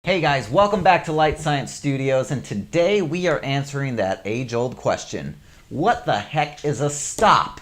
Hey guys, welcome back to Light Science Studios, and today we are answering that age-old question. What the heck is a stop?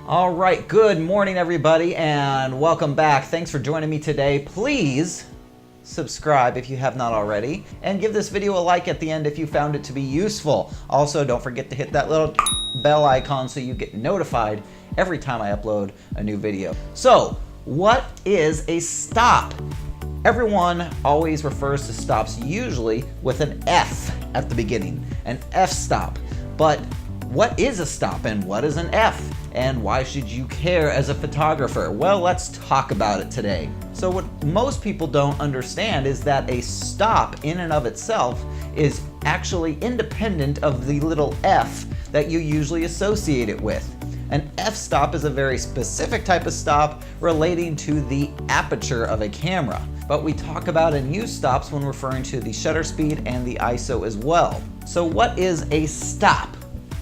All right, good morning everybody, and welcome back. Thanks for joining me today. Please subscribe if you have not already, and give this video a like at the end if you found it to be useful. Also, don't forget to hit that little bell icon so you get notified every time I upload a new video. So, what is a stop? Everyone always refers to stops usually with an F at the beginning, an F-stop. But what is a stop and what is an F? And why should you care as a photographer? Well, let's talk about it today. So what most people don't understand is that a stop in and of itself is actually independent of the little F that you usually associate it with. An f-stop is a very specific type of stop relating to the aperture of a camera. But we talk about and use stops when referring to the shutter speed and the ISO as well. So what is a stop?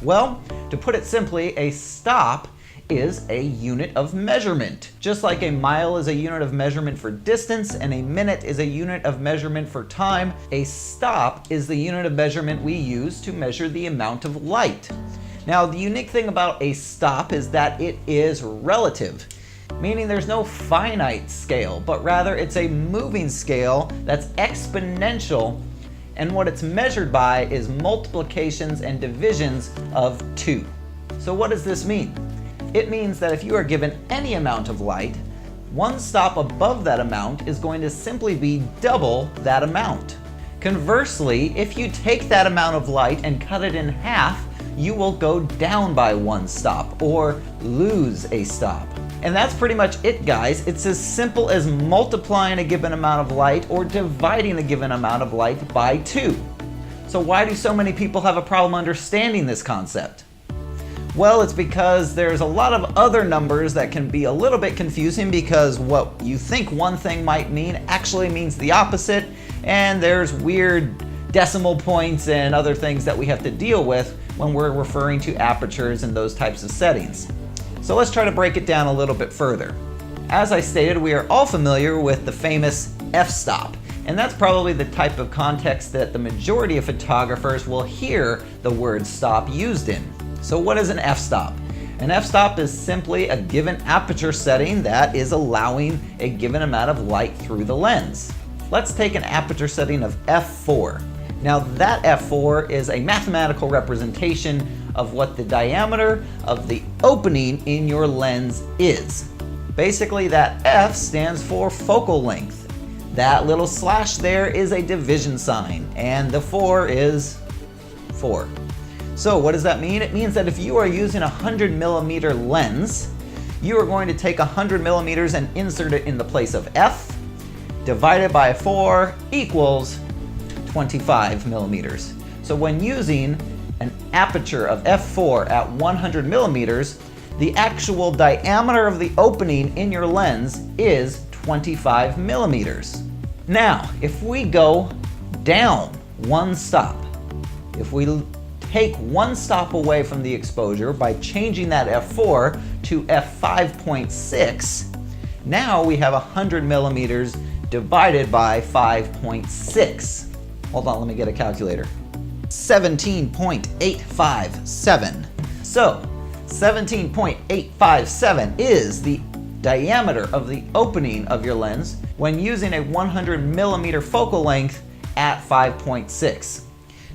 Well, to put it simply, a stop is a unit of measurement. Just like a mile is a unit of measurement for distance and a minute is a unit of measurement for time, a stop is the unit of measurement we use to measure the amount of light. Now, the unique thing about a stop is that it is relative, meaning there's no finite scale, but rather it's a moving scale that's exponential, and what it's measured by is multiplications and divisions of 2. So what does this mean? It means that if you are given any amount of light, one stop above that amount is going to simply be double that amount. Conversely, if you take that amount of light and cut it in half, you will go down by one stop or lose a stop. And that's pretty much it, guys. It's as simple as multiplying a given amount of light or dividing a given amount of light by 2. So why do so many people have a problem understanding this concept? Well, it's because there's a lot of other numbers that can be a little bit confusing because what you think one thing might mean actually means the opposite, and there's weird decimal points and other things that we have to deal with when we're referring to apertures and those types of settings. So let's try to break it down a little bit further. As I stated, we are all familiar with the famous f-stop, and that's probably the type of context that the majority of photographers will hear the word stop used in. So what is an f-stop? An f-stop is simply a given aperture setting that is allowing a given amount of light through the lens. Let's take an aperture setting of f4. Now that f4 is a mathematical representation of what the diameter of the opening in your lens is. Basically, that f stands for focal length. That little slash there is a division sign, and the 4 is 4. So what does that mean? It means that if you are using a 100mm lens, you are going to take 100mm and insert it in the place of f, divided by 4 equals 25mm. So when using an aperture of f4 at 100mm, the actual diameter of the opening in your lens is 25mm. Now, if we go down one stop, if we take one stop away from the exposure by changing that f4 to f5.6, now we have 100mm divided by 5.6. Hold on, let me get a calculator. 17.857. So, 17.857 is the diameter of the opening of your lens when using a 100mm focal length at 5.6.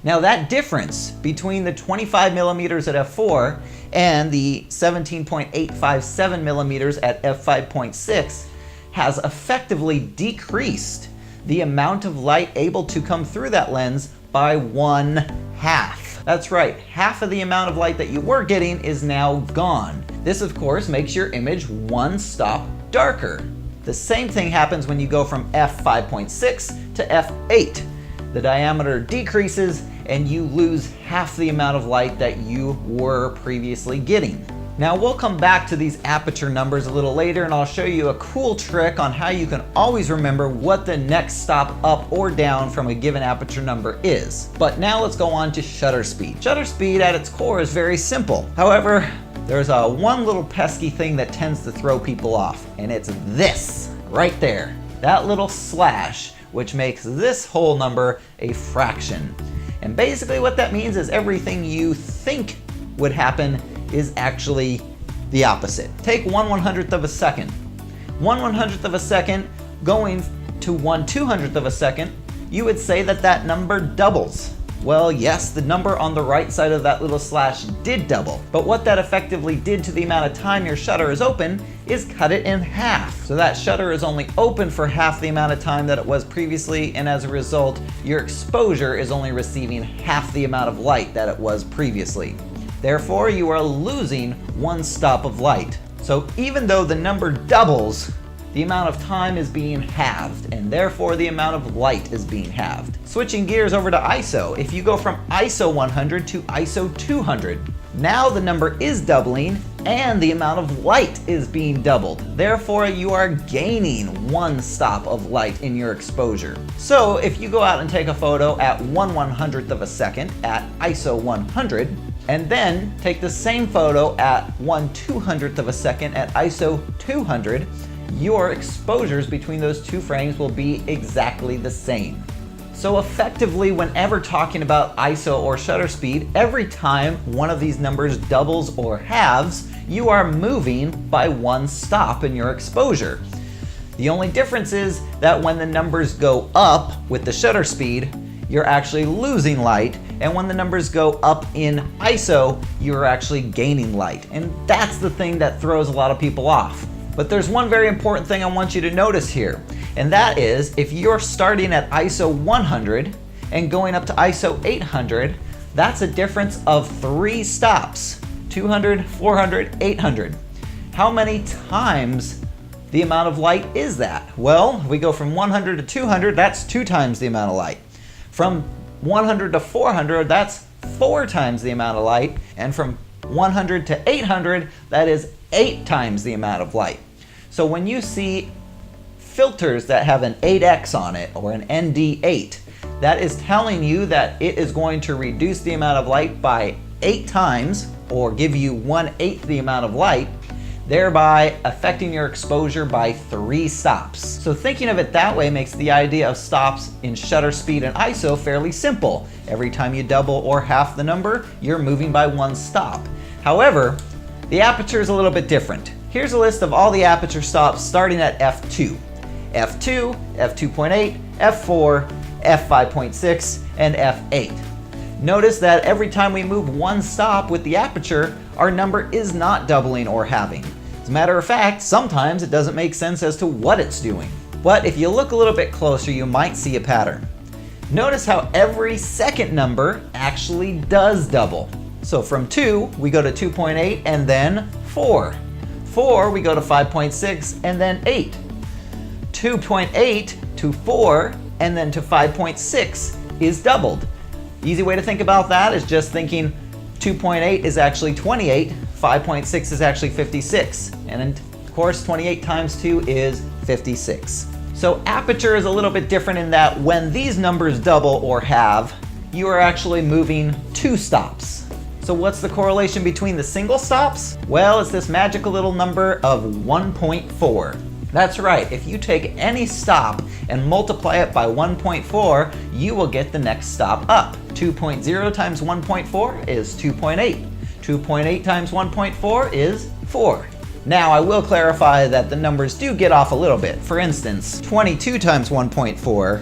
Now that difference between the 25mm at f4 and the 17.857mm at f5.6 has effectively decreased the amount of light able to come through that lens by 1/2. That's right, half of the amount of light that you were getting is now gone. This of course makes your image one stop darker. The same thing happens when you go from f5.6 to f8. The diameter decreases and you lose half the amount of light that you were previously getting. Now we'll come back to these aperture numbers a little later, and I'll show you a cool trick on how you can always remember what the next stop up or down from a given aperture number is. But now let's go on to shutter speed. Shutter speed at its core is very simple. However, there's one little pesky thing that tends to throw people off, and it's this right there. That little slash, which makes this whole number a fraction. And basically what that means is everything you think would happen is actually the opposite. Take 1/100th of a second. 1/100th of a second going to 1/200th of a second, you would say that that number doubles. Well, yes, the number on the right side of that little slash did double, but what that effectively did to the amount of time your shutter is open is cut it in half. So that shutter is only open for half the amount of time that it was previously, and as a result, your exposure is only receiving half the amount of light that it was previously. Therefore, you are losing one stop of light. So even though the number doubles, the amount of time is being halved, and therefore the amount of light is being halved. Switching gears over to ISO, if you go from ISO 100 to ISO 200, now the number is doubling and the amount of light is being doubled. Therefore, you are gaining one stop of light in your exposure. So if you go out and take a photo at 1/100th of a second at ISO 100, and then take the same photo at 1/200th of a second at ISO 200, your exposures between those two frames will be exactly the same. So effectively, whenever talking about ISO or shutter speed, every time one of these numbers doubles or halves, you are moving by one stop in your exposure. The only difference is that when the numbers go up with the shutter speed, you're actually losing light, and when the numbers go up in ISO, you're actually gaining light. And that's the thing that throws a lot of people off. But there's one very important thing I want you to notice here, and that is if you're starting at ISO 100 and going up to ISO 800, that's a difference of 3 stops, 200, 400, 800. How many times the amount of light is that? Well, if we go from 100 to 200, that's 2 times the amount of light. From 100 to 400, that's 4 times the amount of light. And from 100 to 800, that is 8 times the amount of light. So when you see filters that have an 8x on it or an ND8, that is telling you that it is going to reduce the amount of light by 8 times or give you 1/8 the amount of light, thereby affecting your exposure by 3 stops. So thinking of it that way makes the idea of stops in shutter speed and ISO fairly simple. Every time you double or half the number, you're moving by 1 stop. However, the aperture is a little bit different. Here's a list of all the aperture stops starting at f2. f2, f2.8, f4, f5.6, and f8. Notice that every time we move 1 stop with the aperture, our number is not doubling or halving. As a matter of fact, sometimes it doesn't make sense as to what it's doing. But if you look a little bit closer, you might see a pattern. Notice how every second number actually does double. So from 2, we go to 2.8 and then 4. 4, we go to 5.6 and then 8. 2.8 to 4 and then to 5.6 is doubled. Easy way to think about that is just thinking 2.8 is actually 28, 5.6 is actually 56, and of course 28 times 2 is 56. So aperture is a little bit different in that when these numbers double or halve, you are actually moving 2 stops. So what's the correlation between the single stops? Well, it's this magical little number of 1.4. That's right, if you take any stop and multiply it by 1.4, you will get the next stop up. 2.0 times 1.4 is 2.8. 2.8 times 1.4 is 4. Now, I will clarify that the numbers do get off a little bit. For instance, 22 times 1.4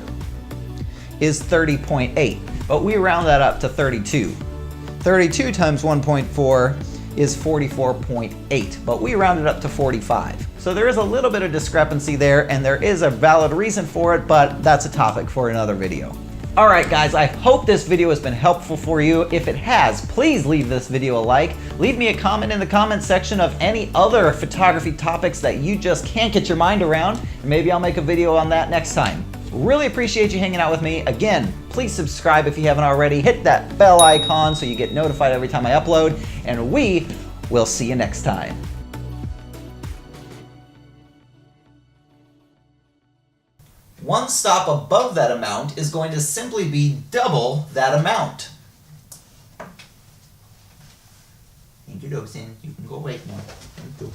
is 30.8, but we round that up to 32. 32 times 1.4 is 44.8, but we round it up to 45. So there is a little bit of discrepancy there, and there is a valid reason for it, but that's a topic for another video. All right, guys, I hope this video has been helpful for you. If it has, please leave this video a like. Leave me a comment in the comment section of any other photography topics that you just can't get your mind around, and maybe I'll make a video on that next time. Really appreciate you hanging out with me. Again, please subscribe if you haven't already. Hit that bell icon so you get notified every time I upload, and we We'll see you next time. One stop above that amount is going to simply be double that amount. Thank you, Dobson. You can go away now. Thank you.